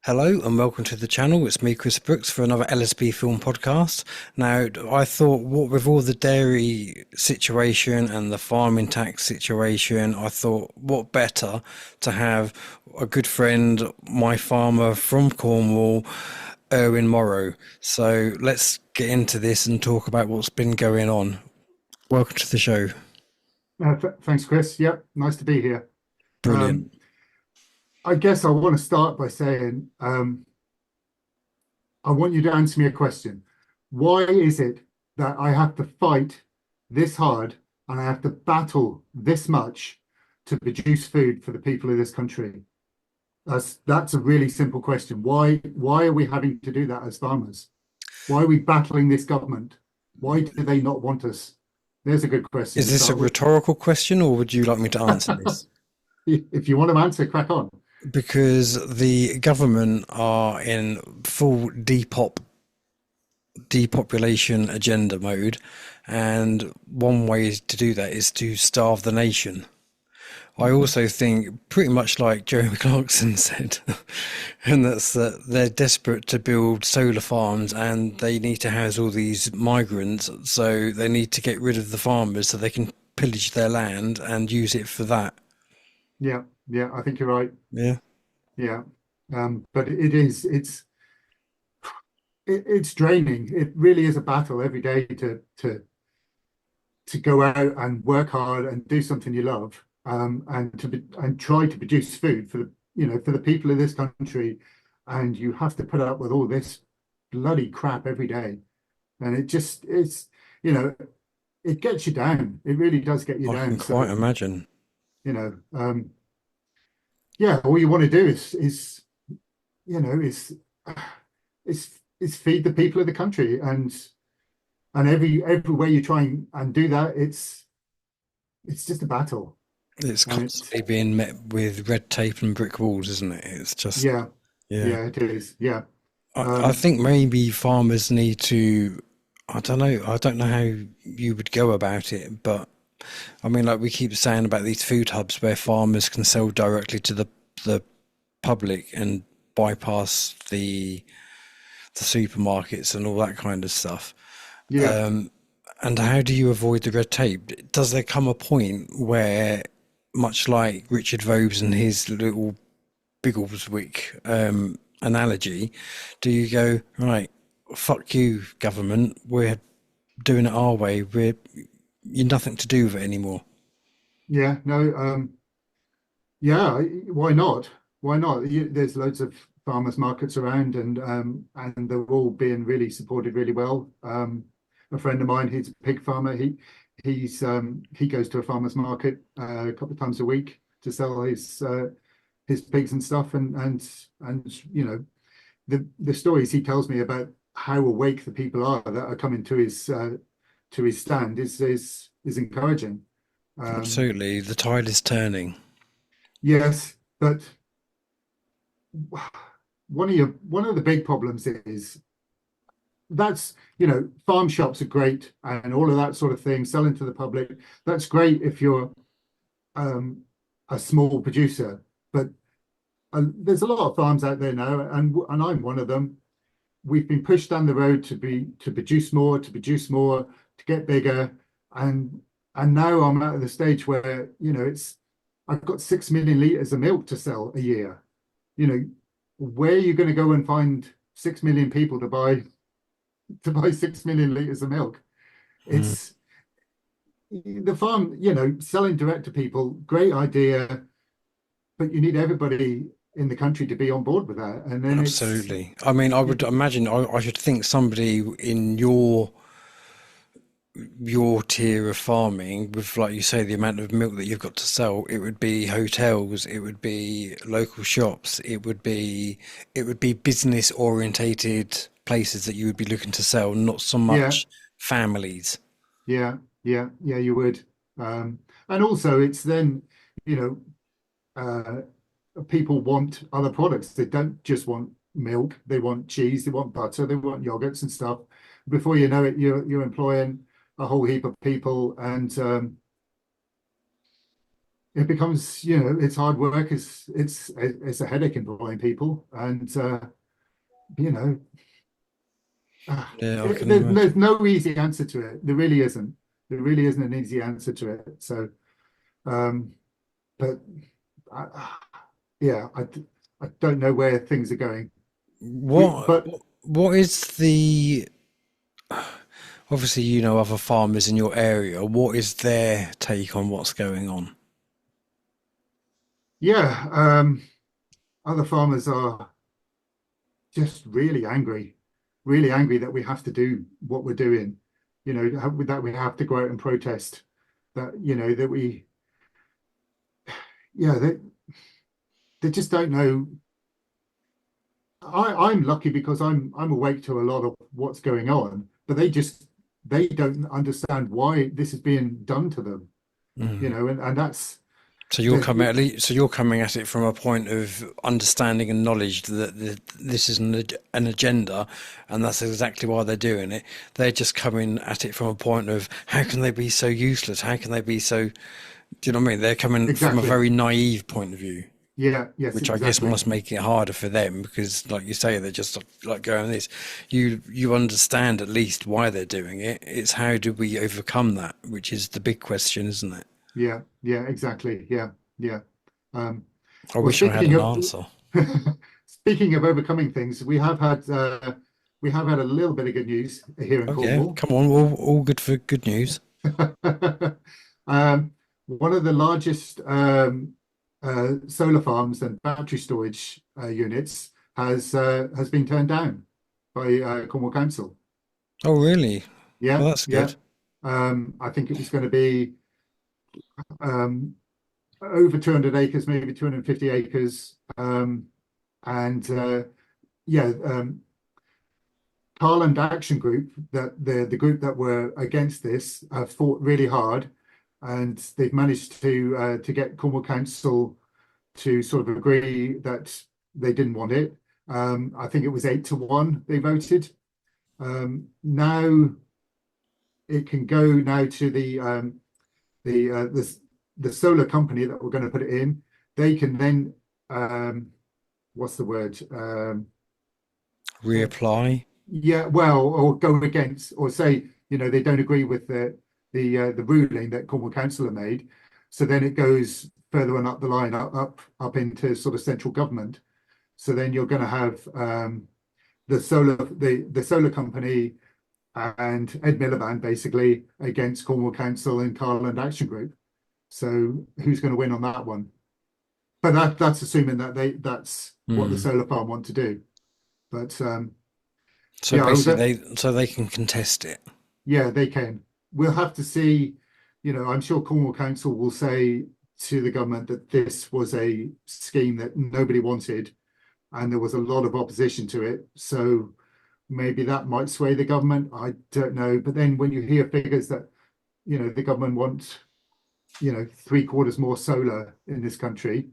Hello and welcome to the channel. It's me, Kristofer Brooks, for another LSB film podcast. Now, I thought, what with all the dairy situation and the farming tax situation, I thought, what better to have a good friend, my farmer from Cornwall, Irwin Morrow. So let's get into this and talk about what's been going on. Welcome to the show. Thanks, Chris. Yep, nice to be here. Um, Brilliant. I guess I want to start by saying I want you to answer me a question. Why is it that I have to fight this hard and I have to battle this much to produce food for the people of this country? That's a really simple question. Why are we having to do that as farmers? Why are we battling this government? Why do they not want us? There's a good question Is to this a start with. rhetorical question or would you like me to answer this? If you want to answer, crack on. Because the government are in full depopulation agenda mode, and one way to do that is to starve the nation. I also think, pretty much like Jeremy Clarkson said, and that's that they're desperate to build solar farms and they need to house all these migrants, so they need to get rid of the farmers so they can pillage their land and use it for that. Yeah, yeah, I think you're right. Yeah. Yeah. But it's draining. It really is a battle every day to go out and work hard and do something you love, and try to produce food for the people of this country, and you have to put up with all this bloody crap every day, and it's you know it gets you down. It really does get you I can down. quite So imagine. you know, yeah, all you want to do is you know is feed the people of the country, and every way you try and do that, it's just a battle. It's And it's constantly being met with red tape and brick walls, isn't it? It's just, Yeah, yeah. yeah, it is. Yeah. I um think maybe farmers need to, I don't know, I don't know how you would go about it, but I mean, like we keep saying about these food hubs where farmers can sell directly to the public and bypass the supermarkets and all that kind of stuff. yeah, And how do you avoid the red tape? Does there come a point where, much like Richard Vobes and his little Biggleswick analogy, do you go, right, fuck you, government, we're doing it our way, you're nothing to do with it anymore? yeah, no, yeah, why not? Why not? There's loads of farmers markets around, and they're all being really supported really well. A friend of mine, he's a pig farmer. He goes to a farmers market a couple of times a week to sell his pigs and stuff, and the stories he tells me about how awake the people are that are coming to his stand is encouraging. Um, Absolutely, the tide is turning. yes, but one of the big problems is that's farm shops are great and all of that sort of thing, selling to the public. That's great if you're um, a small producer, but there's a lot of farms out there now, and I'm one of them. We've been pushed down the road to produce more, to get bigger, and now I'm at the stage where it's I've got 6 million liters of milk to sell a year. You know, where are you going to go and find 6 million people to buy 6 million liters of milk? Mm. It's the farm, selling direct to people, great idea, but you need everybody in the country to be on board with that, and then it's Absolutely. I mean, I would imagine I should think somebody in your tier of farming, with like you say, the amount of milk that you've got to sell, it would be hotels, it would be local shops, it would be business orientated places that you would be looking to sell, not so yeah, much families. yeah, you would. And also, it's then, you know, people want other products. They don't just want milk. They want cheese. They want butter. They want yogurts and stuff. Before you know it, you're employing a whole heap of people, and it becomes, it's hard work. It's a headache employing people, and you know, Yeah, I can there's imagine. no easy answer to it. There really isn't. There really isn't an easy answer to it. So, um, but I, yeah, I don't know where things are going. What But what is the obviously you know other farmers in your area. What is their take on what's going on? yeah, other farmers are just really angry that we have to do what we're doing. That we have to go out and protest. That yeah, they just don't know. I'm lucky because I'm awake to a lot of what's going on, but they don't understand why this is being done to them. Mm. And that's So you're coming at least, so you're coming at it from a point of understanding and knowledge that this is an agenda, and that's exactly why they're doing it. They're just coming at it from a point of how can they be so useless? How can they be so? Do you know what I mean? They're coming from a exactly. very naive point of view, Yeah, yes, which I guess exactly. must make it harder for them because, like you say, they're just like going this. You understand at least why they're doing it. It's how do we overcome that, which is the big question, isn't it? Yeah, yeah, exactly. Yeah, yeah. Um, I well, wish I had an answer. speaking of overcoming things, we have had a little bit of good news here in Oh yeah, Cornwall. come on, all good for good news. One of the largest solar farms and battery storage units has been turned down by Cornwall Council. Oh really? Yeah, Well, that's yeah. good. I think it was going to be um, over 200 acres, maybe 250 acres. And yeah, Carland Action Group, that the group that were against this, fought really hard, and they've managed to get Cornwall Council to sort of agree that they didn't want it. I think it was 8-1 they voted. Now it can go now to the uh, the the solar company that we're going to put it in. They can then what's the word? Reapply. Yeah, well, or go against, or say, they don't agree with the ruling that Cornwall Council have made. So then it goes further on up the line, up into sort of central government. So then you're going to have the solar company and Ed Miliband basically against Cornwall Council and Carland Action Group. So who's going to win on that one? But that's assuming that that's what the Hmm. solar farm want to do. But So yeah, I was basically, they can contest it. yeah, they can. We'll have to see. I'm sure Cornwall Council will say to the government that this was a scheme that nobody wanted, and there was a lot of opposition to it. So maybe that might sway the government. I don't know. But then when you hear figures that, the government wants, three-quarters more solar in this country,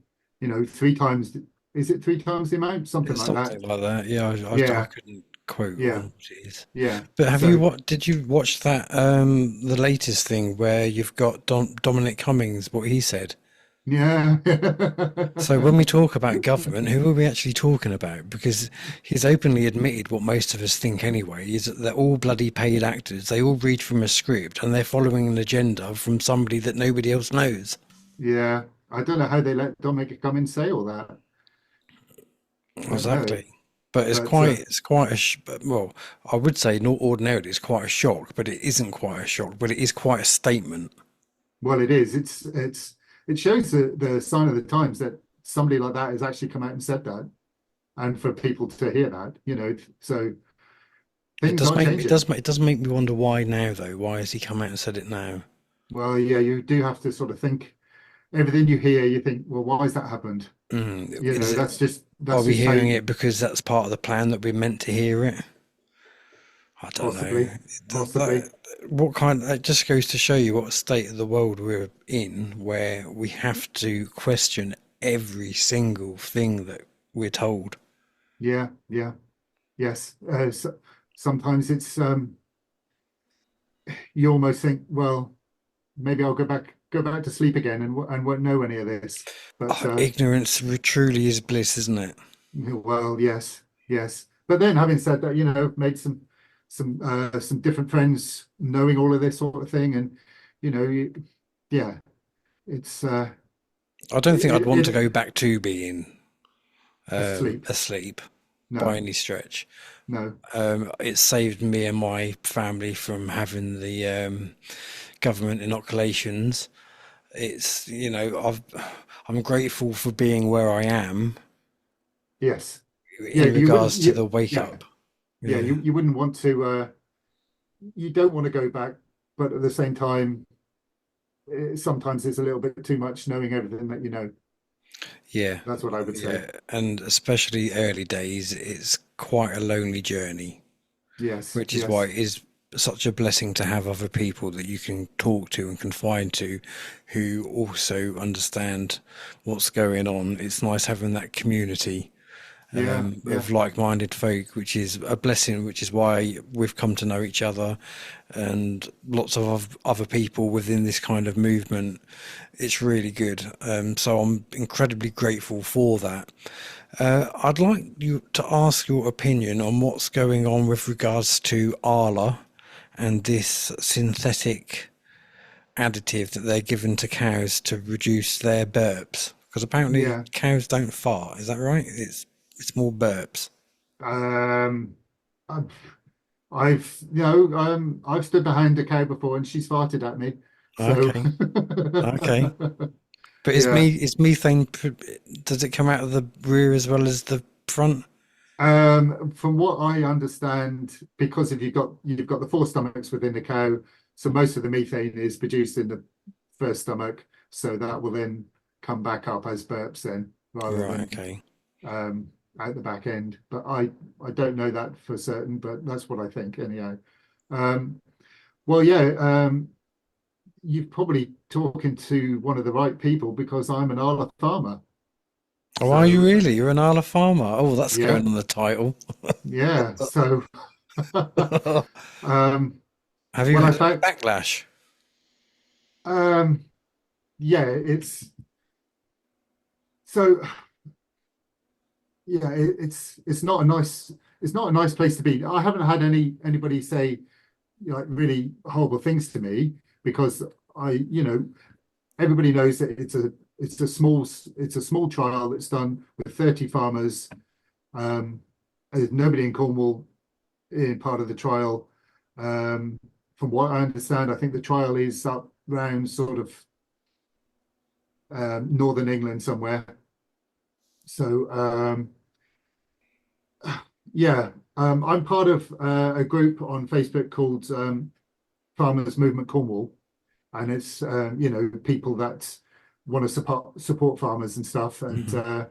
three times, is it three times the amount? Something It's like that. something like that. Yeah, I Yeah, couldn't quote yeah, on what it is. yeah. But have you So what? Did you watch that the latest thing where you've got Dominic Cummings, what he said? yeah. So when we talk about government, who are we actually talking about? Because he's openly admitted what most of us think anyway, is that they're all bloody paid actors. They all read from a script and they're following an agenda from somebody that nobody else knows. Yeah, I don't know how they let Dominic come and say all that. Don't know, Exactly. But but it's quite a, well, I would say not ordinarily it's quite a shock, but it isn't quite a shock, but it is quite a statement. well, it is. It shows the sign of the times that somebody like that has actually come out and said that, and for people to hear that, so things are changing. It does make me wonder why now though. Why has he come out and said it now? Well, yeah, you do have to sort of think everything you hear, you think, well, why has that happened? Is it, are That's we just how hearing you, it because that's part of the plan that we're meant to hear it? I don't know. possibly, possibly. What kind? It just goes to show you what state of the world we're in, where we have to question every single thing that we're told. Yeah, yeah, yes. Sometimes it's you almost think, well, maybe I'll go back go back to sleep again and won't know any of this. But Oh, ignorance truly is bliss, isn't it? well, yes, yes. But then, having said that, made some different friends, knowing all of this sort of thing, and yeah, it's I don't think I'd it, want to it go back to being asleep. asleep by No, any stretch. no, It saved me and my family from having the government inoculations. I'm grateful for being where I am yes, yeah. in You wouldn't, regards to the wake yeah, up. yeah. Yeah. You wouldn't want to. You don't want to go back, but at the same time, sometimes it's a little bit too much knowing everything that you know. Yeah. That's what I would say. Yeah. And especially early days, it's quite a lonely journey, Yes, which is why yes, it is such a blessing to have other people that you can talk to and confide to who also understand what's going on. It's nice having that community yeah, yeah, of like-minded folk, which is a blessing, which is why we've come to know each other and lots of other people within this kind of movement. It's really good. So I'm incredibly grateful for that. I'd like you to ask your opinion on what's going on with regards to Arla and this synthetic additive that they're given to cows to reduce their burps. Because apparently yeah. cows don't fart. Is that right? It's more burps. Um, I've, I've stood behind a cow before and she's farted at me. So, Okay, okay. But yeah. is methane? Does it come out of the rear as well as the front? From what I understand, because if you've got the four stomachs within the cow, so most of the methane is produced in the first stomach, so that will then come back up as burps then, rather Right. than Okay. um, at the back end. But I don't know that for certain, but that's what I think anyhow. Um, well, yeah, you're probably talking to one of the right people because I'm an Arla farmer. Oh, are you So really? You're an Arla farmer. Oh, that's yeah, going on the title. yeah. So um, Have you when I had any found backlash? um, yeah, so it's not a nice place to be. I haven't had anybody say like really horrible things to me because everybody knows that it's a small trial that's done with 30 farmers. Um, there's nobody in Cornwall in part of the trial. Um, from what I understand, I think the trial is up around sort of northern England somewhere. So yeah, I'm part of a group on Facebook called Farmers Movement Cornwall, and it's people that want to support farmers and stuff. And Hmm.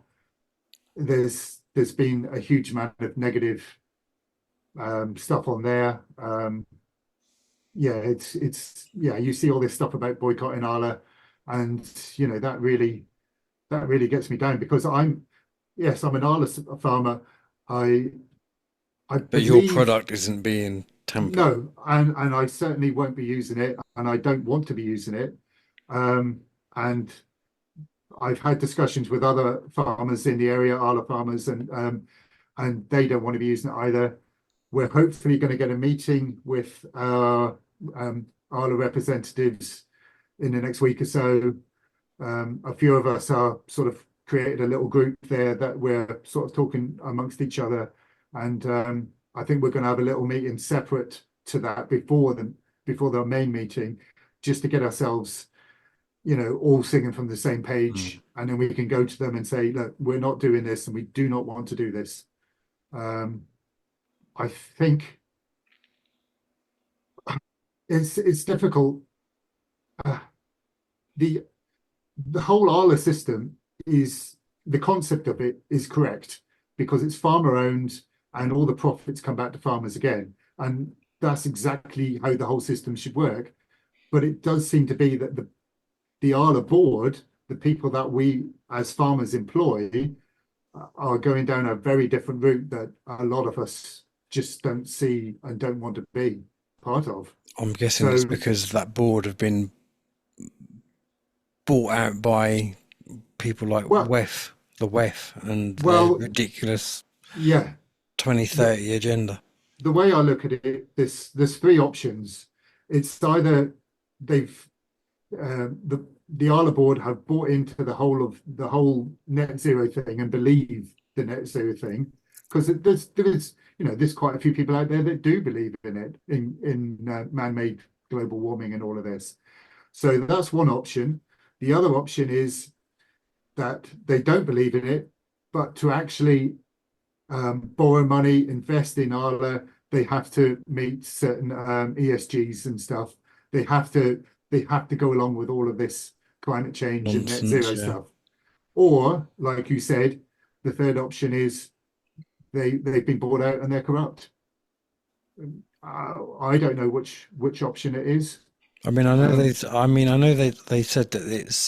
there's been a huge amount of negative stuff on there. Yeah, it's yeah, you see all this stuff about boycotting Arla, and that really gets me down because I'm an Arla farmer. I I But your believe product isn't being tampered. no, and I certainly won't be using it, and I don't want to be using it. And I've had discussions with other farmers in the area, Arla farmers, and they don't want to be using it either. We're hopefully going to get a meeting with Arla representatives in the next week or so. A few of us are sort of created a little group there that we're sort of talking amongst each other, and I think we're going to have a little meeting separate to that before the main meeting, just to get ourselves, all singing from the same Mm. page, and then we can go to them and say, look, we're not doing this, and we do not want to do this. Um, I think it's difficult. Uh, the the whole Arla system is the concept of it is correct because it's farmer owned and all the profits come back to farmers again. And that's exactly how the whole system should work. But it does seem to be that the Arla board, the people that we as farmers employ, are going down a very different route that a lot of us just don't see and don't want to be part of. I'm guessing it's So because that board have been bought out by people like Well, the WEF, and their well, ridiculous yeah. The 2030 agenda. the way I look at it, there's three options. It's either they've the Arla board have bought into the whole net zero thing and believe the net zero thing, because there's there's quite a few people out there that do believe in it, in man-made global warming and all of this. So that's one option. The other option is that they don't believe in it, but to actually borrow money, invest in Arla, they have to meet certain ESGs and stuff. They have to they have to go along with all of this climate change and net Nonsense, zero yeah. stuff. Or, like you said, the third option is they've been bought out and they're corrupt. I don't know which option it is. I mean, I know Um, they said that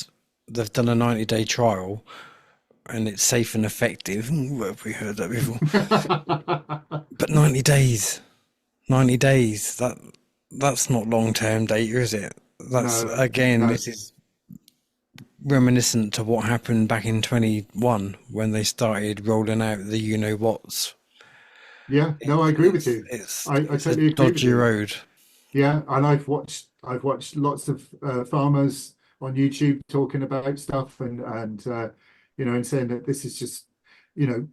they've done a 90-day trial and it's safe and effective. Where have we heard that before? But 90 days, that's not long-term data, is it? That's no, again, no, this is reminiscent to what happened back in 21 when they started rolling out the you know what's. yeah, no, I agree with you. I It's a totally agree with dodgy you. road. Yeah, and I've watched lots of farmers on YouTube talking about stuff and saying that this is just you know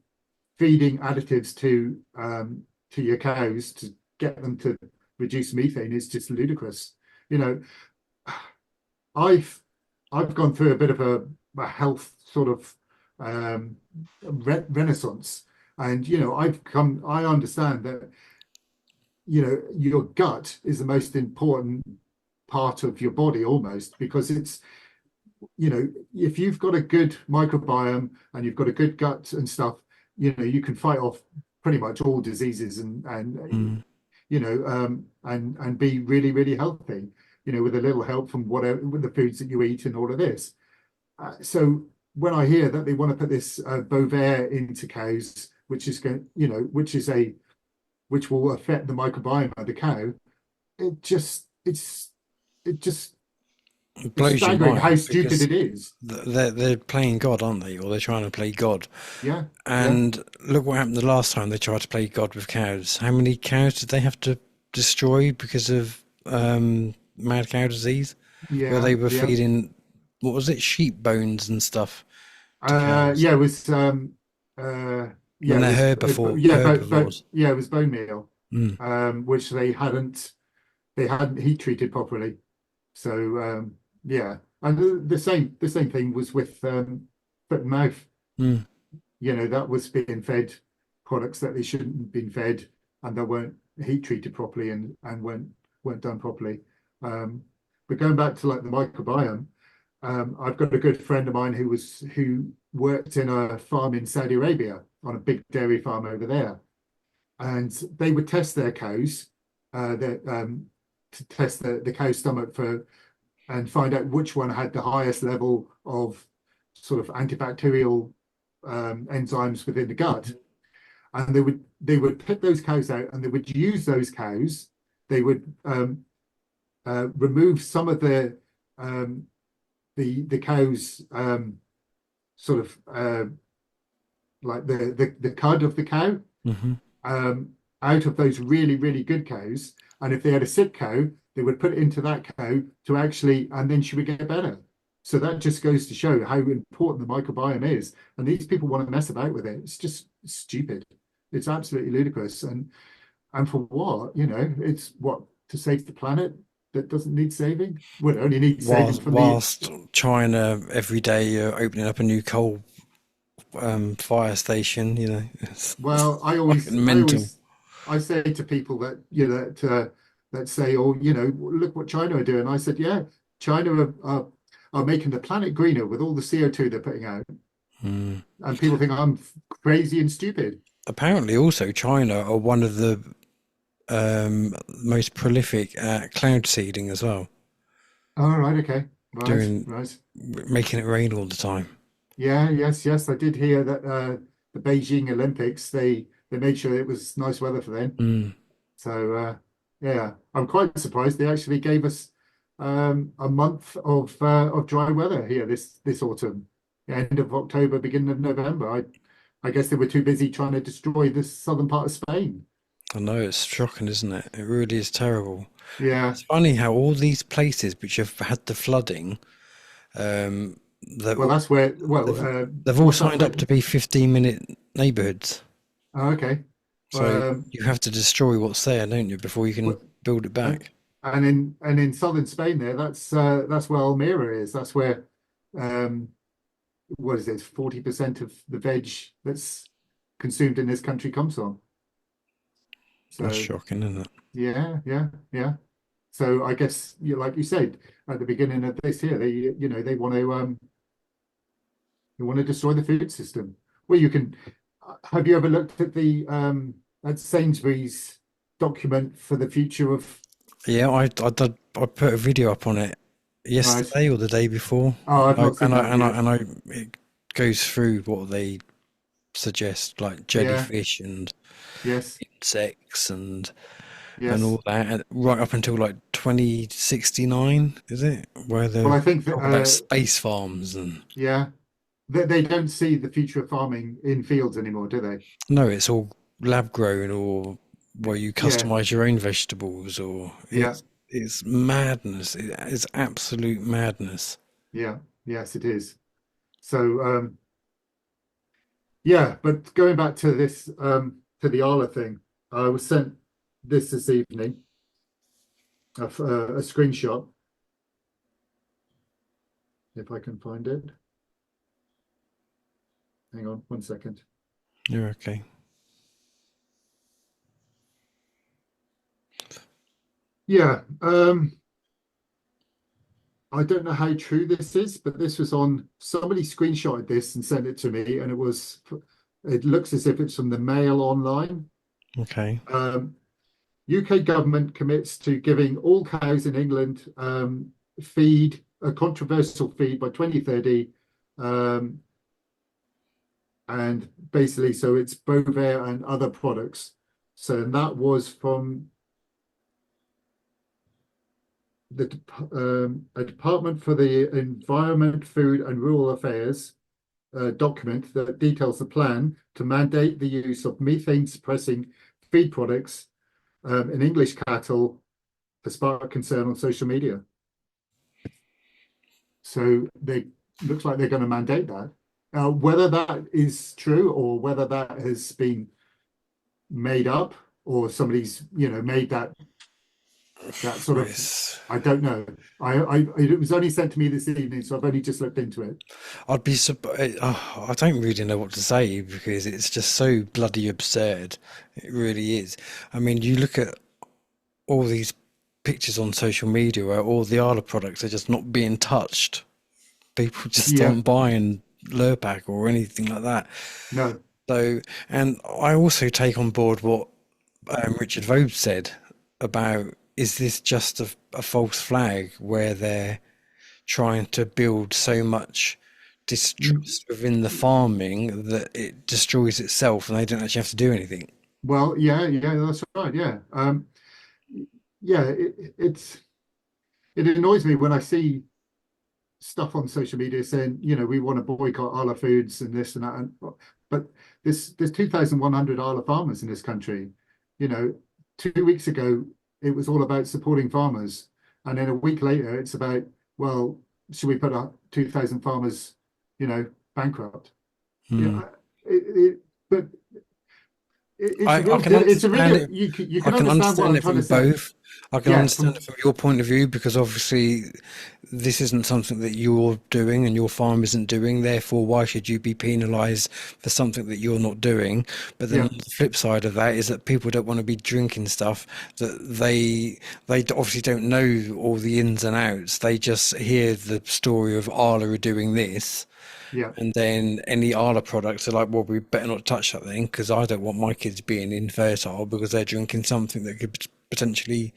feeding additives to your cows to get them to reduce methane is just ludicrous. You know, I've I've gone through a bit of a health sort of renaissance, and I understand that your gut is the most important part of your body almost, because it's if you've got a good microbiome and you've got a good gut and stuff, you can fight off pretty much all diseases Mm. and be really, really healthy, with a little help from whatever, with the foods that you eat and all of this. So when I hear that they want to put this Bovaer into cows, which is going, which will affect the microbiome of the cow, it just it just It it's blows your staggering how mind stupid because it is. they're playing God, aren't they? Or they're trying to play God. Yeah, yeah, And look what happened the last time they tried to play God with cows. How many cows did they have to destroy because of mad cow disease? Where yeah, they were yeah. feeding, what was it, sheep bones and stuff to cows. Yeah, it was uh yeah, And it they're was herbivores. yeah, it was bone meal, Mm. which they hadn't heat treated properly. So yeah, and the same thing was with foot and mouth. Mm. That was being fed products that they shouldn't have been fed, and that weren't heat treated properly and weren't done properly. Um, but going back to like the microbiome, I've got a good friend of mine who worked in a farm in Saudi Arabia, on a big dairy farm over there, and they would test their cows, to test the cow's stomach for and find out which one had the highest level of sort of antibacterial enzymes within the gut. And they would pick those cows out, and they would use those cows. They would remove some of um, the cows, sort of like the cud of the cow, Hmm. um, out of those really, really good cows. And if they had a sick cow, they would put it into that cow to actually, and then she would get better. So that just goes to show how important the microbiome is. And these people want to mess about with it. It's just stupid. It's absolutely ludicrous. And for what? It's what, to save the planet that doesn't need saving? Well, it only needs saving from the Whilst China every day opening up a new coal fire station, it's Well, I always, fucking I mental. always, I say to people that that say, "Oh, look what China are doing." I said, "Yeah, China are making the planet greener with all the CO2 they're putting out," Mm. and people think I'm crazy and stupid. Apparently, also China are one of the most prolific at cloud seeding as well, Oh, right, okay, right, doing right. making it rain all the time. Yeah, yes, yes. I did hear that the Beijing Olympics, they made sure it was nice weather for them. Mm. So yeah, I'm quite surprised they actually gave us a month of dry weather here this autumn, end of October, beginning of November. I guess they were too busy trying to destroy the southern part of Spain. I know it's shocking, isn't it? It really is terrible. Yeah. It's funny how all these places which have had the flooding, um, they've Well, all, that's where. they've, Well, they've all what's that signed up to place? be 15-minute neighborhoods. Oh, okay. So Um, you have to destroy what's there, don't you, before you can wh- build it and back. and in southern Spain there, that's where Almeria is. That's where um, what is it? 40% of the veg that's consumed in this country comes from. That's So shocking, isn't it? yeah, yeah, yeah. So I guess like you said at the beginning of this here, they want to destroy the food system. Well, you can. Have you ever looked at the at Sainsbury's document for the future of Yeah, I put a video up on it right? yesterday or the day before, Oh, I've not seen that yet. it goes through what they suggest, like Yeah, jellyfish and yes, insects and yes. all that, and right up until like 2069, is it? Where Well, they I think that talk about space farms and yeah, they don't see the future of farming in fields anymore, do they? no, it's all lab grown or where you Yeah, customize your own vegetables or yeah, it's madness. It's absolute madness. yeah, yes, it is. So yeah, but going back to this to the Arla thing, I was sent this evening a screenshot if I can find it. Hang on 1 second. You're okay. Yeah, I don't know how true this is, but this was on somebody screenshotted this and sent it to me, and it looks as if it's from the Mail Online. Okay. UK government commits to giving all cows in England feed, a controversial feed by 2030. Um, and basically, so it's Bovaer and other products. So that was from a Department for the Environment, Food and Rural Affairs document that details the plan to mandate the use of methane suppressing feed products in English cattle as part of concern on social media. So they looks like they're going to mandate that. Whether that is true or whether that has been made up or somebody's made that sort of, It's, I don't know. It was only sent to me this evening, so I've only just looked into it. I'd be surprised. I don't really know what to say because it's just so bloody absurd. It really is. I mean, you look at all these pictures on social media where all the Arla products are just not being touched. People just Yeah, aren't buying Lurpak or anything like that. no, So, and I also take on board what Richard Vogue said about is this just a false flag where they're trying to build so much Mm, distrust within the farming that it destroys itself and they don't actually have to do anything. well, yeah, yeah, that's right. Yeah, yeah, it annoys me when I see stuff on social media saying, we want to boycott Arla Foods and this and that. But there's 2,100 Arla farmers in this country. You know, 2 weeks ago, it was all about supporting farmers. And then a week later, it's about, well, should we put 2,000 farmers, bankrupt? Hmm. Yeah, but it's I, a I real, can it's a understand really, it. you I can can understand what understand I'm it trying to from say. both. I can Yeah, understand it from your point of view because obviously this isn't something that you're doing and your farm isn't doing. Therefore, why should you be penalised for something that you're not doing? But then yeah, the flip side of that is that people don't want to be drinking stuff that they obviously don't know all the ins and outs. They just hear the story of Arla are doing this. yeah, And then any Arla products are like, well, we better not touch that thing because I don't want my kids being infertile because they're drinking something that could potentially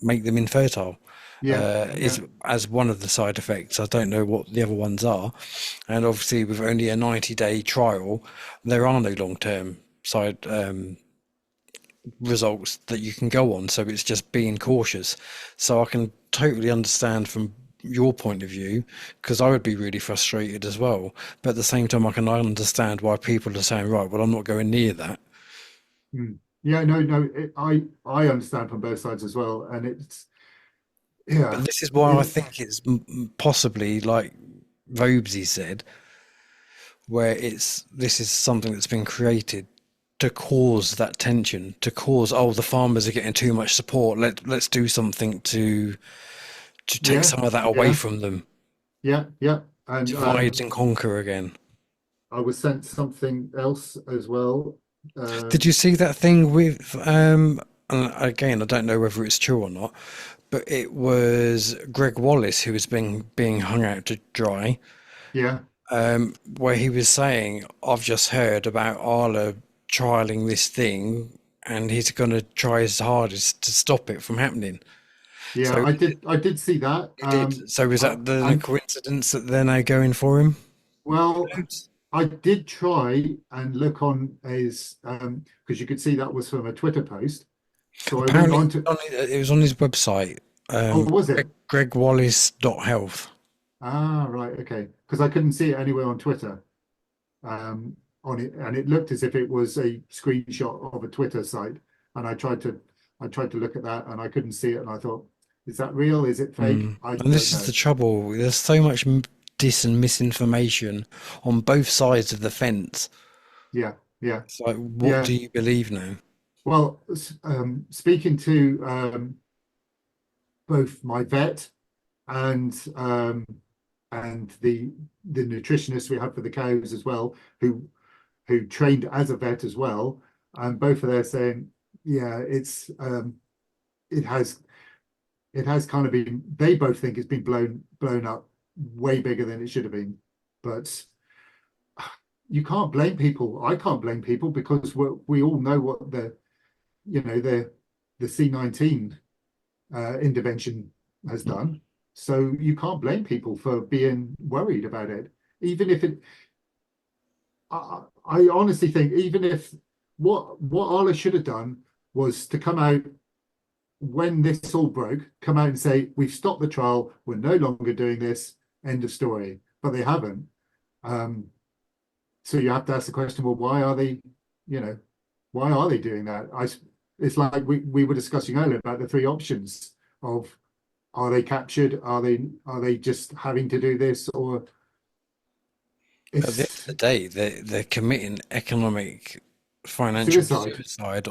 make them infertile. yeah, yeah, Is as one of the side effects. I don't know what the other ones are. And obviously, with only a 90-day trial, there are no long-term side results that you can go on. So it's just being cautious. So I can totally understand from your point of view, because I would be really frustrated as well. But at the same time, I can understand why people are saying, right, well, I'm not going near that. Mm. Yeah, no, I understand from both sides as well, and it's But yeah, this is why I it, think it's possibly like Robesy said, where it's this is something that's been created to cause that tension, to cause, oh, the farmers are getting too much support. Let's do something to take yeah, some of that away yeah, from them. yeah, and Divide and conquer again. I was sent something else as well. Did you Um, see that thing with and again, I don't know whether it's true or not, but it was Greg Wallace who was being hung out to dry, yeah, where he was saying, I've just heard about Arla trialing this thing and he's going to try his hardest to stop it from happening. yeah, So I did see that. he did. So is that then a And coincidence that they're now going for him? well, I did try and look on his because you could see that was from a Twitter post. So I went Apparently, on to, it was on his website, oh, was it? gregwallace.health. Ah, right, okay. Because I couldn't see it anywhere on Twitter on it, and it looked as if it was a screenshot of a Twitter site. And I tried to look at that, and I couldn't see it. And I thought, is that real? Is it fake? Mm. I And don't this is know. the trouble. There's so much dis and misinformation on both sides of the fence. Yeah, yeah, It's like, what yeah. do you believe now? Well, speaking to both my vet and the nutritionist we have for the cows as well, who trained as a vet as well, and both of them saying, yeah, it has it has kind of been. They both think it's been blown up way bigger than it should have been, but you can't blame people. I can't blame people because we all know what the C19 intervention has done. So you can't blame people for being worried about it, even if it. I honestly think even if what Arla should have done was to come out when this all broke, come out and say we've stopped the trial, we're no longer doing this, end of story. But they haven't. Um, so you have to ask the question, well, why are they, you know, why are they doing that? It's like we were discussing earlier about the three options of are they captured? Are they just having to do this, or At the end of it's the day, they're committing economic, financial suicide? suicide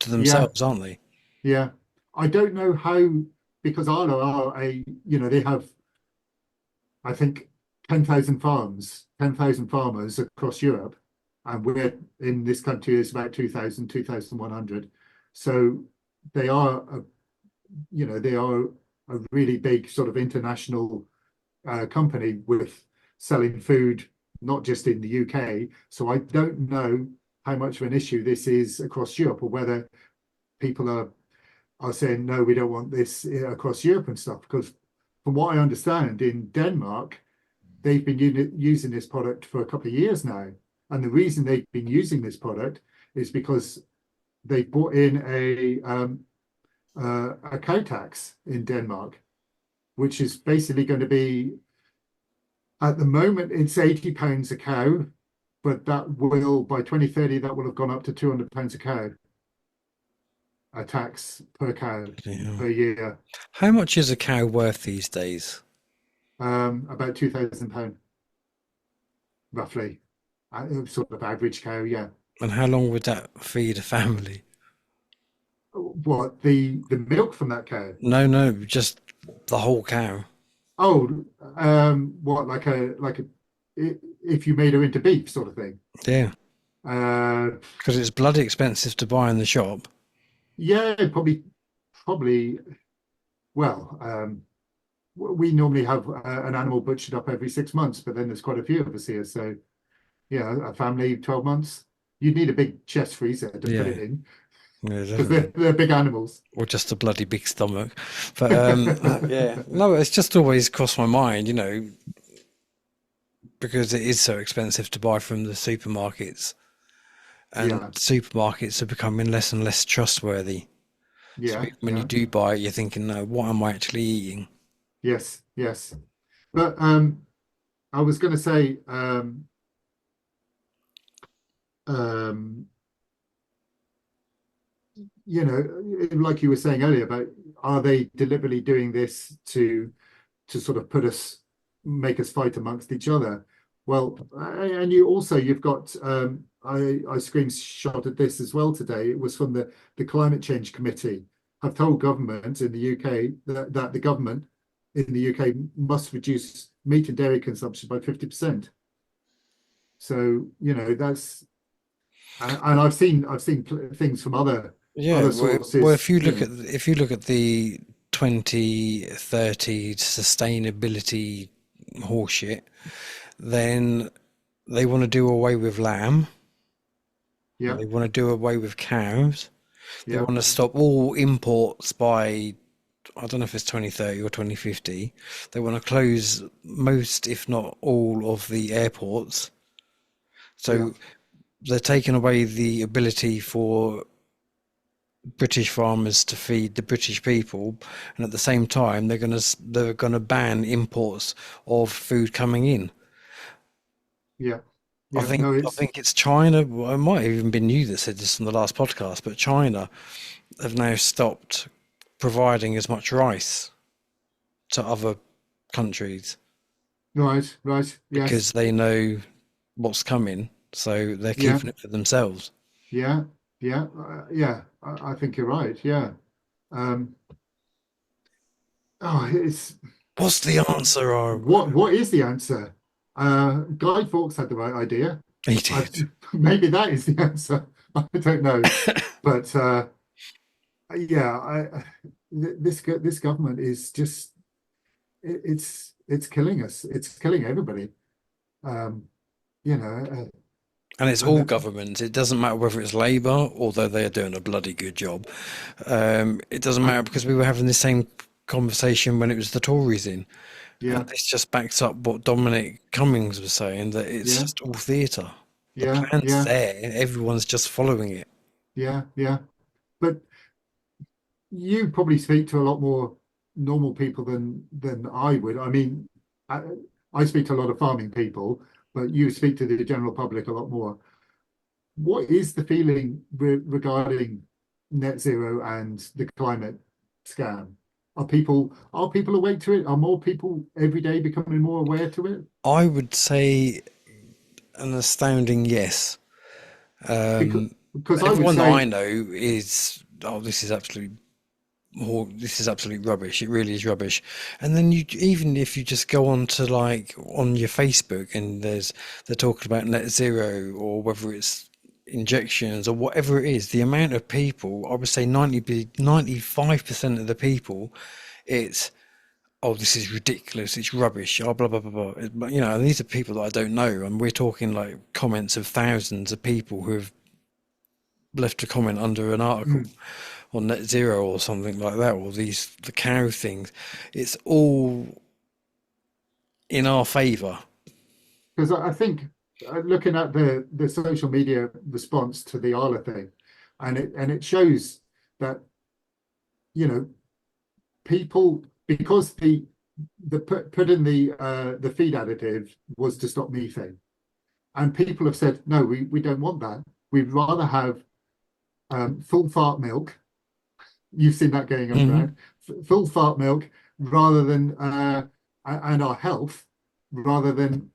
to Yeah, themselves, aren't they? yeah. I don't know how because Arlo are they have I think 10,000 farms, 10,000 farmers across Europe, and we're in this country is about 2,000, 2,100. So they are they are a really big sort of international company with selling food, not just in the UK. So I don't know how much of an issue this is across Europe, or whether people are saying no, we don't want this across Europe and stuff. Because from what I understand, in Denmark, they've been using this product for a couple of years now, and the reason they've been using this product is because they brought in a cow tax in Denmark, which is basically going to be at the moment it's £80 a cow, but that will by 2030 that will have gone up to £200 a cow, a tax per cow Yeah. per year, How much is a cow worth these days? about £2,000 roughly, sort of average cow, yeah. And how long would that feed a family? What the milk from that cow? No, no, just the whole cow. Oh, what like a if you made her into beef sort of thing. Yeah, Uh, because it's bloody expensive to buy in the shop. yeah, probably. Well, we normally have an animal butchered up every 6 months, but then there's quite a few of us here. So yeah, a family 12 months. You'd need a big chest freezer to put it Yeah, in yeah, because definitely. they're big animals. Or just a bloody big stomach. But yeah, no, it's just always crossed my mind, because it is so expensive to buy from the supermarkets. and Yeah. supermarkets are becoming less and less trustworthy. So Yeah. when you Yeah. do buy it, you're thinking, no, what am I actually eating? Yes. Yes. But I was going to say, um, like you were saying earlier about, are they deliberately doing this to sort of make us fight amongst each other? Well, and you've got, I screenshotted this as well today. It was from the Climate Change Committee. Have told government in the UK that the government in the UK must reduce meat and dairy consumption by 50%. So, that's, and I've seen things from Yeah, other well, sources, if you look at the 2030 sustainability horseshit, then they want to do away with lamb. yeah, They want to do away with cows. They yeah, want to stop all imports by, I don't know if it's 2030 or 2050. They want to close most, if not all, of the airports. yeah, So they're taking away the ability for British farmers to feed the British people, and at the same time they're gonna ban imports of food coming in. yeah, I yeah. think No, I it's think it's China. Well, it might have even been you that said this on the last podcast, but China have now stopped providing as much rice to other countries right, right. Yes, because they know what's coming, so they're yeah, keeping it for themselves. yeah, yeah, yeah. I think you're right. Yeah. Um, it's What's the answer? what is the answer? Guy Fawkes had the right idea. He I did. maybe that is the answer. I don't know, but yeah, this government is just it's killing us. It's killing everybody. Um, you know, And it's and all governments. It doesn't matter whether it's Labour, although they are doing a bloody good job. It doesn't matter and because we were having the same conversation when it was the Tories in. And yeah, this just backs up what Dominic Cummings was saying, that it's yeah, just all theatre. The yeah, plan's yeah, there, everyone's just following it. yeah, yeah. But you probably speak to a lot more normal people than I would. I mean, I, I speak to a lot of farming people, but you speak to the general public a lot more. What is the feeling regarding net zero and the climate scam? Are people awake to it? Are more people every day becoming more aware to it? I would say an astounding yes. Because because I would Everyone that I say, know is, oh, this is absolute rubbish. It really is rubbish. And then even if you just go on to like on your Facebook and they're talking about net zero or whether it's injections or whatever it is, the amount of people, I would say 95% of the people, it's, oh, this is ridiculous. It's rubbish. Oh, blah, blah, blah, blah. But, and these are people that I don't know. And we're talking like comments of thousands of people who have left a comment under an article mm, on net zero or something like that, or the cow things. It's all in our favour. because I think looking at the social media response to the Arla thing, and it shows that you know people, because the put in the feed additive was to stop methane, and people have said no, we don't want that. We'd rather have full fart milk. You've seen that going Hmm. around. Full fart milk rather than and our health rather than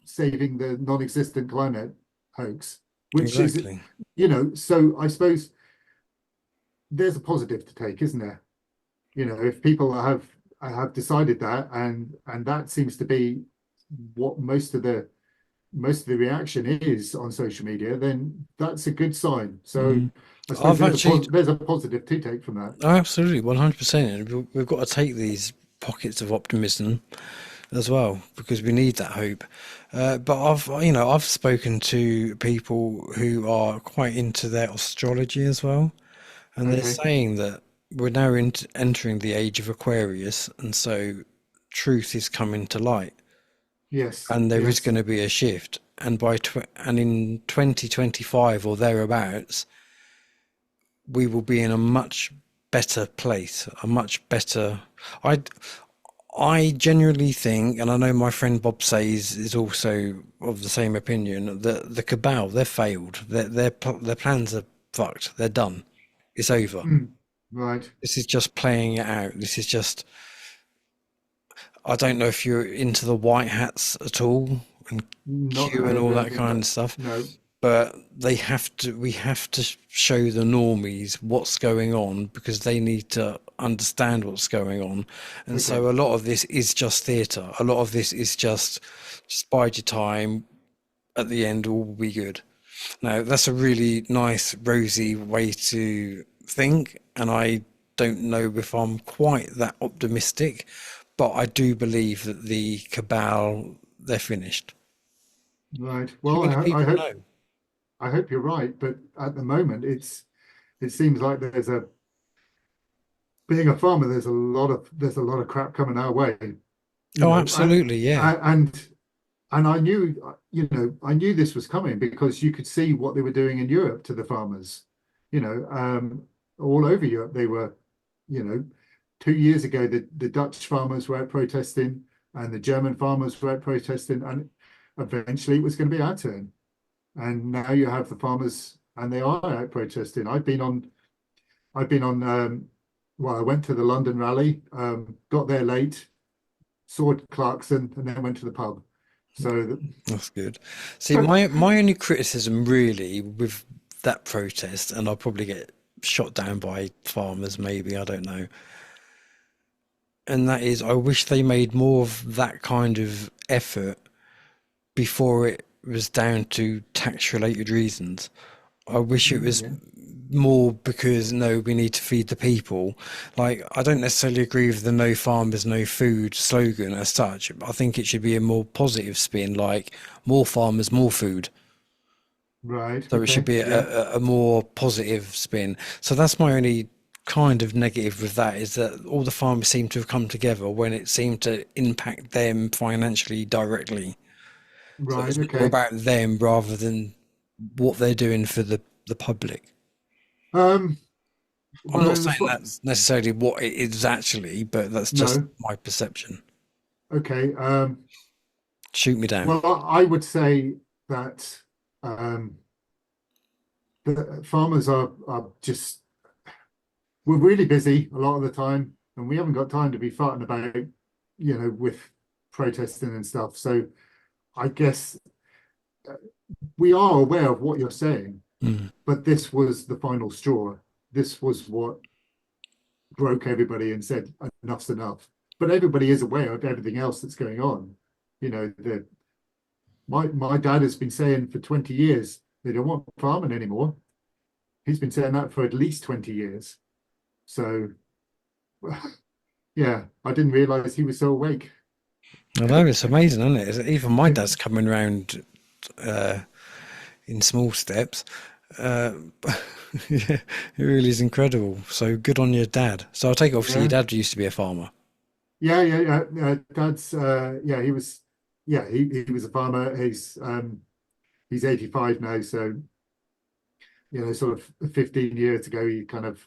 saving the non-existent climate hoax, which is, Exactly. so I suppose there's a positive to take, isn't there? If people have decided that, and that seems to be what most of the reaction is on social media, then that's a good sign. So Mm. I suppose I've there's a actually, there's a positive to take from that. absolutely 100%. We've got to take these pockets of optimism as well because we need that hope. But I've spoken to people who are quite into their astrology as well, and they're Okay. saying that we're now entering the age of Aquarius, and so truth is coming to light, Yes. and there is Yes. going to be a shift. and and in 2025 or thereabouts, we will be in a much better place, a much better. I I genuinely think, and I know my friend Bob says is also of the same opinion, that the cabal, they've failed. Their plans are fucked. They're done. It's over. Mm, right. This is just playing it out. This is just. I don't know if you're into the white hats at all and Not Q and heard all of that anything, kind but of stuff, no. but we have to show the normies what's going on because they need to understand what's going on. And Okay. so a lot of this is just theatre. A lot of this is just bide your time. At the end, all will be good. Now, that's a really nice, rosy way to think, and I don't know if I'm quite that optimistic, but I do believe that the cabal, they're finished. Right. Too Well, many people know. I hope you're right, but at the moment, it seems like being a farmer, there's a lot of crap coming our way, you Oh, know, absolutely, yeah. and I knew, I knew this was coming because you could see what they were doing in Europe to the farmers, you know, all over Europe. They were, you know, 2 years ago, the Dutch farmers were out protesting and the German farmers were out protesting, and eventually it was going to be our turn. And now you have the farmers and they are out protesting. I've been on, well, I went to the London rally, got there late, saw Clarkson, and then went to the pub. So, That's good. See, my only criticism really with that protest, and I'll probably get shot down by farmers, maybe, I don't know. And that is, I wish they made more of that kind of effort before it was down to tax related reasons. I wish it was yeah, more because no, we need to feed the people. Like, I don't necessarily agree with the no farmers, no food slogan as such. I think it should be a more positive spin, like more farmers, more food. right, So it should okay, be yeah, a more positive spin. So that's my only kind of negative with that is that all the farmers seem to have come together when it seemed to impact them financially directly. So right, it's more okay. about them rather than what they're doing for the public. Um, I'm not well, saying that's necessarily what it is actually, but that's just no, my perception. okay. Shoot me down. Well, I would say that um, the farmers are just we're really busy a lot of the time, and we haven't got time to be farting about, with protesting and stuff. So I guess we are aware of what you're saying, Mm. but this was the final straw. This was what broke everybody and said enough's enough. But everybody is aware of everything else that's going on. You know, my dad has been saying for 20 years they don't want farming anymore. He's been saying that for at least 20 years. So yeah, I didn't realize he was so awake. I know it's amazing, isn't it? Even my dad's coming around uh, in small steps. Uh, yeah, it really is incredible. So good on your dad. So I take it obviously your Yeah, dad used to be a farmer. yeah. Dad's yeah, he was a farmer. He's 85 now, so sort of 15 years ago, he kind of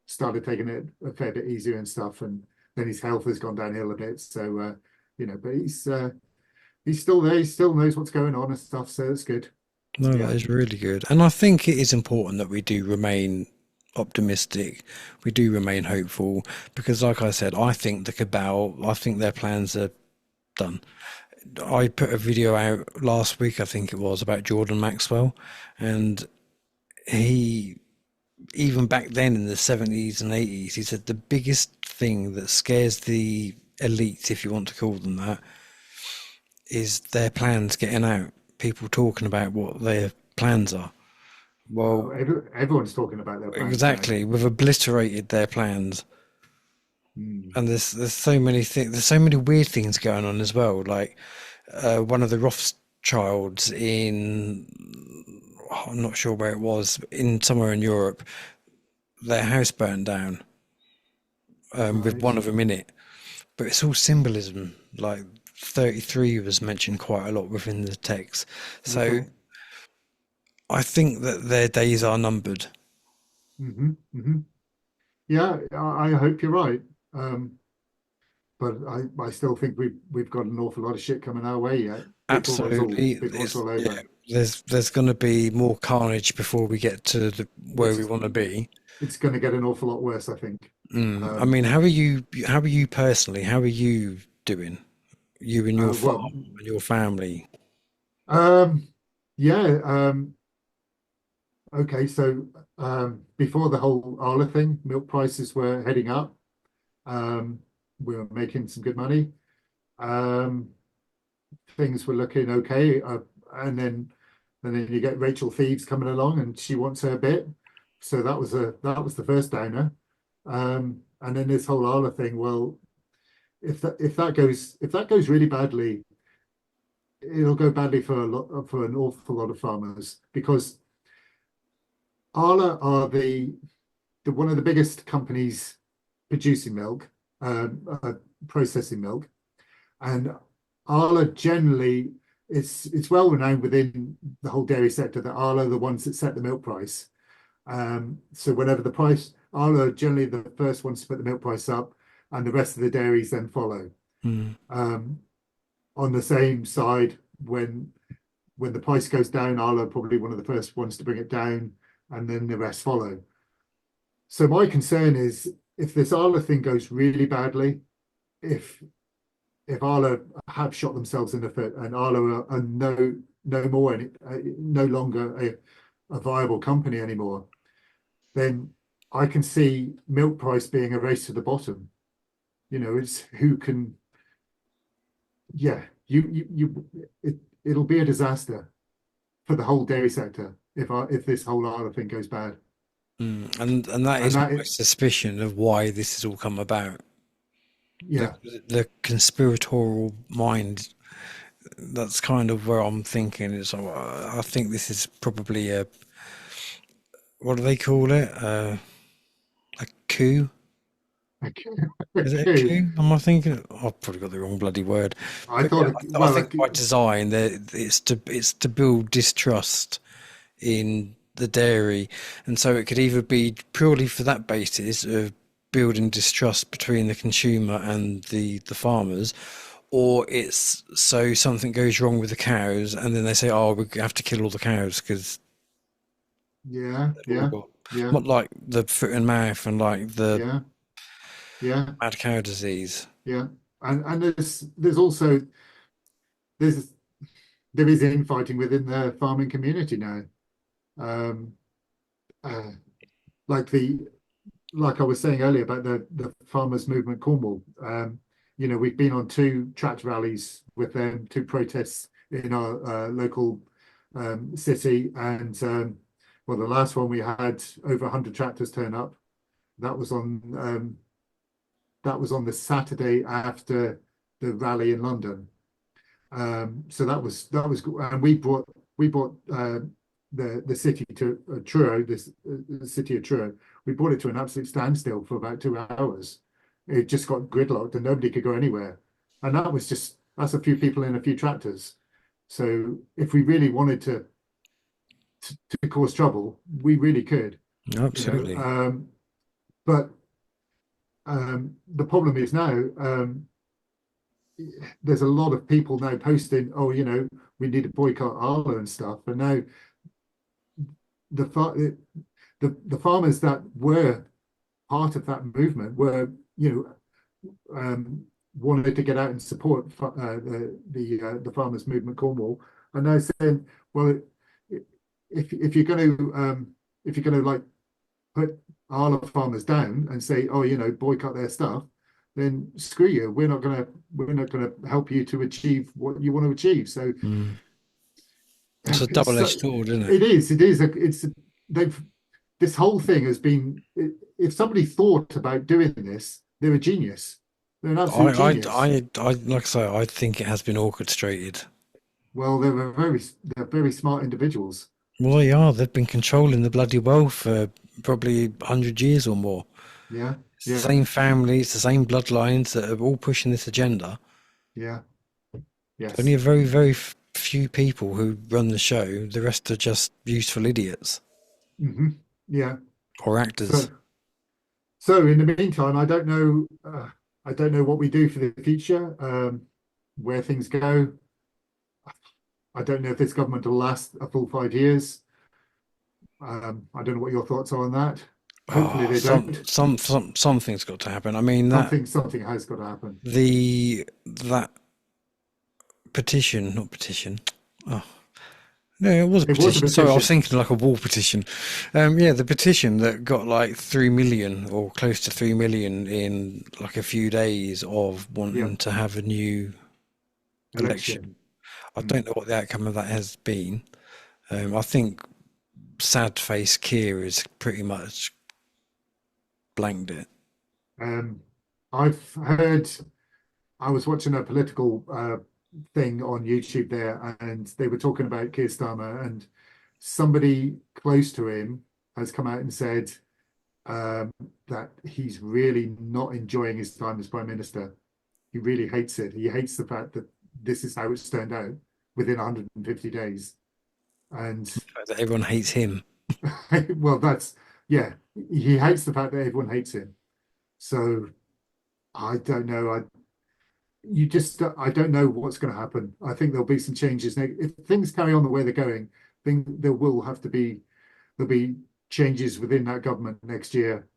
started taking it a fair bit easier and stuff, and then his health has gone downhill a bit. So, but he's still there. He still knows what's going on and stuff. So it's good. No, that Yeah, is really good. And I think it is important that we do remain optimistic. We do remain hopeful because, like I said, I think the cabal, I think their plans are done. I put a video out last week, I think it was, about Jordan Maxwell, and he, even back then in the 70s and 80s, he said the biggest thing that scares the elites, if you want to call them that, is their plans getting out. People talking about what their plans are. Well, everyone's talking about their plans now. exactly. We've obliterated their plans, Hmm. and there's so many things. There's so many weird things going on as well. Like one of the Rothschilds in, I'm not sure where it was, in somewhere in Europe. Their house burned down with Right. one of them in it. But it's all symbolism. Like 33 was mentioned quite a lot within the text. So Okay. I think that their days are numbered. Hmm. Yeah, I hope you're right. Um, but I still think we've got an awful lot of shit coming our way yet Absolutely. before it's all Yeah, over. there's going to be more carnage before we get to where we It's want to be. it's going to get an awful lot worse, I think. I Um, mean, how are you personally? How are you doing? You and your well, farm and your family? um, yeah. Okay, so before the whole Arla thing, milk prices were heading up. Um, we were making some good money. Um, Things were looking okay. And then you get Rachel Thieves coming along, and she wants her bit. So that was the first downer. And then this whole Arla thing. Well, if that goes really badly, it'll go badly for an awful lot of farmers because Arla are the one of the biggest companies producing milk, processing milk, and Arla generally it's well renowned within the whole dairy sector that Arla are the ones that set the milk price. So whenever the price, Arla are generally the first ones to put the milk price up, and the rest of the dairies then follow. Mm, Um, on the same side, when the price goes down, Arla are probably one of the first ones to bring it down, and then the rest follow. So my concern is if this Arla thing goes really badly, if if Arla have shot themselves in the foot and Arla are no more no longer a viable company anymore, then I can see milk price being a race to the bottom. It's who can, yeah, it'll be a disaster for the whole dairy sector if this whole Arla thing goes bad. and that And is that my suspicion of why this has all come about. The yeah, the conspiratorial mind. That's kind of where I'm thinking. Is I think this is probably a, what do they call it? A coup? Is it a okay. coup? Am I thinking? I've probably got the wrong bloody word. I But yeah, thought, I well, think by design, it's to build distrust in the dairy, and so it could either be purely for that basis of building distrust between the consumer and the farmers, or it's so something goes wrong with the cows, and then they say, "Oh, we have to kill all the cows because yeah, they've all yeah, got," yeah, not like the foot and mouth and like the yeah, yeah, mad cow disease. yeah. And there's also there's there is infighting within the farming community now. Um, uh, like like I was saying earlier about the farmers movement Cornwall. We've been on two tractor rallies with them, two protests in our local city, and well, the last one we had over 100 tractors turn up. That was on um, that was on the Saturday after the rally in London. So and we brought the city to Truro, the city of Truro. We brought it to an absolute standstill for about 2 hours. It just got gridlocked and nobody could go anywhere. And that's a few people in a few tractors. So if we really wanted to cause trouble, we really could, you know. Absolutely. But the problem is now there's a lot of people now posting, oh, we need to boycott Arla and stuff. And now the the farmers that were part of that movement were, wanted to get out and support the farmers movement Cornwall, and they're saying, well, if you're going to if you're going to like put Arla farmers down and say, oh, boycott their stuff, then screw you. We're not gonna help you to achieve what you want to achieve. So Mm. It's a it's double-edged sword, isn't it? it is they've this whole thing has been, if somebody thought about doing this, they're a genius. They're an absolute genius. Like I say, I think it has been orchestrated. Well, they're very smart individuals. Well, they are. They've been controlling the bloody world for probably 100 years or more. Yeah, It's the yeah, same family, it's the same bloodlines that are all pushing this agenda. yeah, Yes. Only a very, few people who run the show. The rest are just useful idiots Hmm. Yeah. or actors. So, so in the meantime, I don't know. I don't know what we do for the future, where things go. I don't know if this government will last a full 5 years. I don't know what your thoughts are on that. Hopefully Oh, they don't. something's got to happen. I mean that Something has got to happen. that petition, not petition. Oh, no, it was a It was a petition. Sorry, I was petition. thinking like a war petition. Yeah, the petition that got like 3 million or close to 3 million in like a few days of Yeah, wanting to have a new election. election. I Mm. don't know what the outcome of that has been. I think sad face Keir has pretty much blanked it. Um, I've heard. I was watching a political thing on YouTube there, and they were talking about Keir Starmer, and somebody close to him has come out and said um, that he's really not enjoying his time as Prime Minister. He really hates it. He hates the fact that this is how it's turned out within 150 days. And That everyone hates him. well, yeah, he hates the fact that everyone hates him. So I don't know. I don't know what's going to happen. I think there'll be some changes. If things carry on the way they're going, then there'll be changes within that government next year.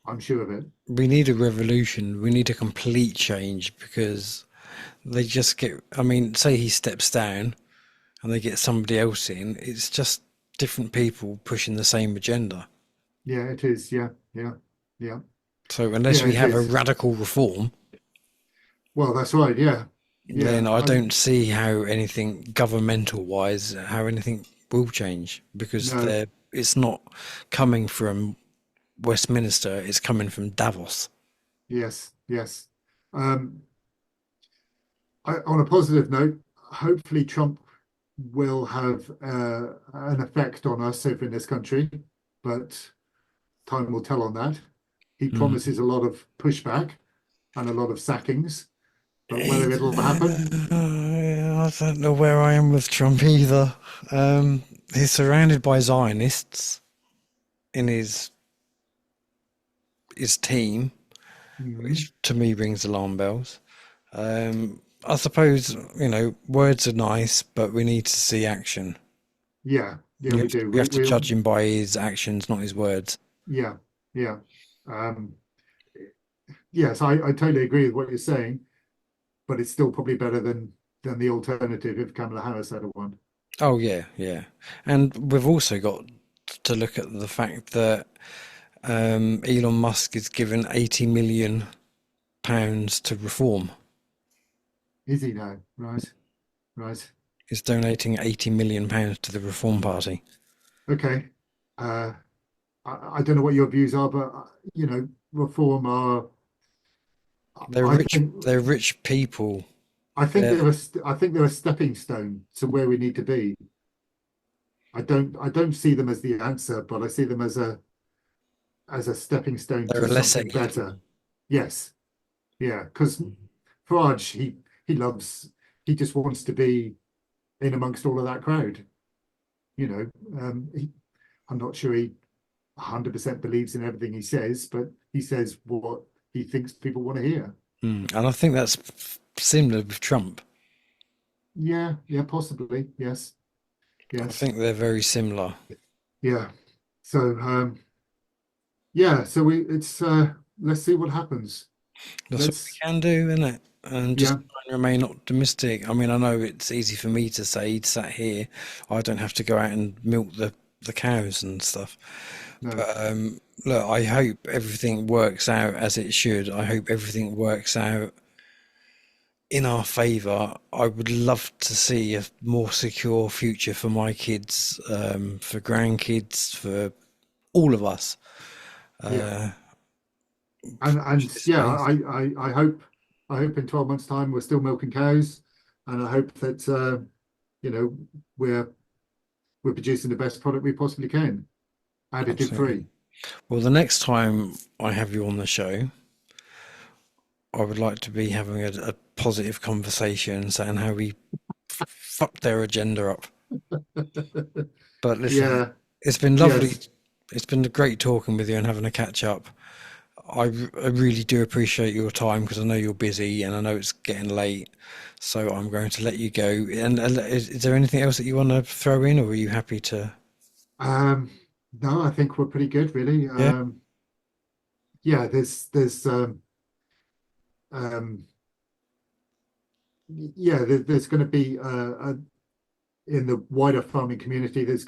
I'm sure of it. We need a revolution. We need a complete change because they just get. I mean, say he steps down and they get somebody else in. It's just different people pushing the same agenda. Yeah, it is. Yeah, yeah, yeah, So unless yeah, we it have a is. radical reform, Well, that's right. Yeah, then yeah. I don't see how anything governmental wise, how anything will change because No, it's not coming from Westminster, it's coming from Davos. yes, yes. Um, on a positive note, hopefully Trump will have an effect on us over in this country, but time will tell on that. He Mm. promises a lot of pushback and a lot of sackings, but whether it'll happen, I don't know where I am with Trump either. He's surrounded by Zionists in his team, mhm. which to me rings alarm bells. I suppose, words are nice, but we need to see action. Yeah, yeah, we do. We have to judge him by his actions, not his words. Yeah, yeah. Um, yes, I totally agree with what you're saying, but it's still probably better than the alternative if Kamala Harris had won. Oh yeah, yeah. And we've also got to look at the fact that Elon Musk is given 80 million pounds to reform. Is he now? Right, right. He's donating 80 million pounds to the Reform Party. Okay. Uh, I don't know what your views are, but reform are. They're I rich. think They're rich people. they're They're, I think they're a stepping stone to where we need to be. I don't see them as the answer, but I see them as a stepping stone they're to a lesser something evil. better. Yes, yeah, because Farage he loves he just wants to be in amongst all of that crowd. You know, I'm not sure he 100% believes in everything he says, but he says what he thinks people want to hear. And I think that's similar with Trump. Yeah, yeah, possibly. Yes, I yes, think they're very similar. yeah. So, yeah, so it's let's see what happens. That's what we Let's, can do, isn't it? And just yeah, try and remain optimistic. I mean, I know it's easy for me to say, sat here, I don't have to go out and milk the cows and stuff. no, But look, I hope everything works out as it should. I hope everything works out in our favour. I would love to see a more secure future for my kids, for grandkids, for all of us. yeah, Uh, Watch and this yeah, space. I hope in 12 months' time we're still milking cows, and I hope that you know we're we're producing the best product we possibly can, additive Absolutely. free. Well, the next time I have you on the show, I would like to be having a positive conversations and how we fucked their agenda up. But listen, Yeah, it's been lovely. yes. It's been great talking with you and having a catch up. I really do appreciate your time because I know you're busy and I know it's getting late. So I'm going to let you go. And is there anything else that you want to throw in, or are you happy to? Um, no, I think we're pretty good, really. Yeah. Yeah, um, there's going to be in the wider farming community, there's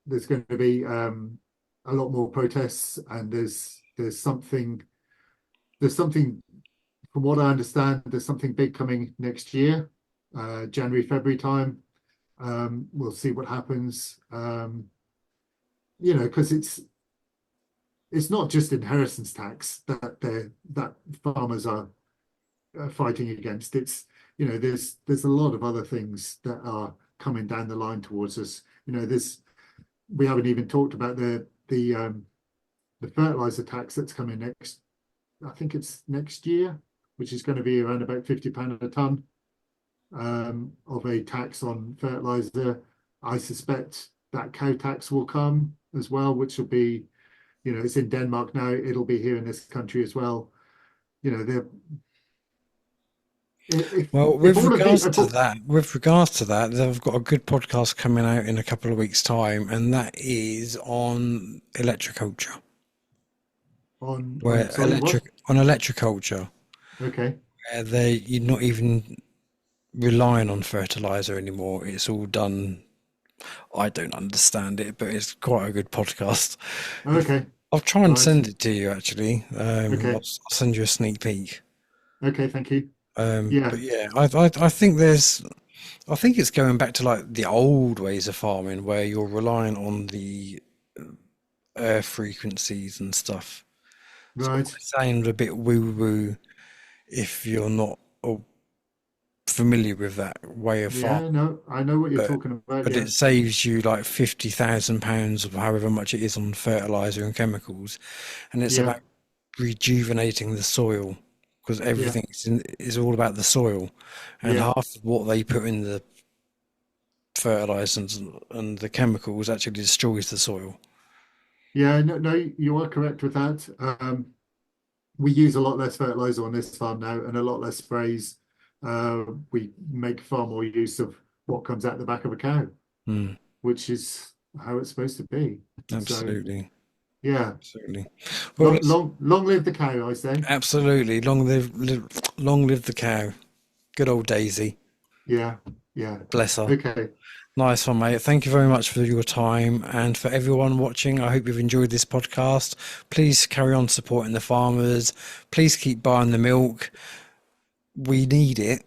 there's going to be a lot more protests, and there's something from what I understand, there's something big coming next year, January, February time. We'll see what happens. Because it's not just inheritance tax that farmers are fighting against. There's a lot of other things that are coming down the line towards us. There's we haven't even talked about the fertilizer tax that's coming next. I think it's next year, which is going to be around about £50 a ton of a tax on fertilizer. I suspect that cow tax will come as well, which will be, it's in Denmark now. It'll be here in this country as well. They're Well, if all of the with regards to that, they've got a good podcast coming out in a couple of weeks' time, and that is on electriculture, on where sorry, what? electriculture, Okay. where you're not even relying on fertilizer anymore. It's all done. I don't understand it, but it's quite a good podcast. If Okay. I'll try and Right. send it to you, actually. Okay. I'll send you a sneak peek. Okay. Thank you. Yeah. But yeah, I think I think it's going back to like the old ways of farming where you're relying on the air frequencies and stuff. So it Right. might sound a bit woo-woo if you're not familiar with that way of farming, Yeah. No, I know what you're but talking about. Yeah. it saves you like £50,000 of however much it is on fertilizer and chemicals, and it's Yeah. about rejuvenating the soil because Yeah. is all about the soil, and Yeah. half of what they put in the fertilizers and the chemicals actually destroys the soil. Yeah. No, no, you are correct with that. We use a lot less fertilizer on this farm now and a lot less sprays. We make far more use of what comes out the back of a cow, Mm, which is how it's supposed to be. So absolutely, yeah, absolutely. Well, long live the cow, I say. absolutely. Long live the cow. Good old Daisy. Yeah, yeah. Bless her. Okay. Nice one, mate. Thank you very much for your time. And for everyone watching, I hope you've enjoyed this podcast. Please carry on supporting the farmers. Please keep buying the milk. We need it.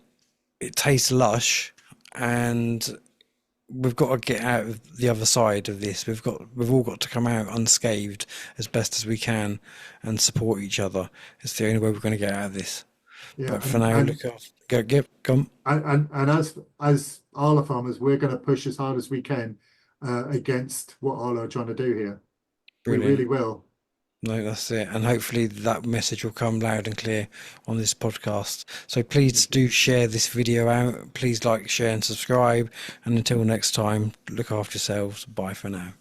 It tastes lush. And we've got to get out of the other side of this. We've all got to come out unscathed as best as we can and support each other. It's the only way we're going to get out of this. Yeah, But for now, look after. Come. and as Arla farmers, we're going to push as hard as we can against what Arla are trying to do here. We really Brilliant. will. No, that's it. And hopefully that message will come loud and clear on this podcast. So please Okay. do share this video out. Please like, share, and subscribe. And until next time, look after yourselves. Bye for now.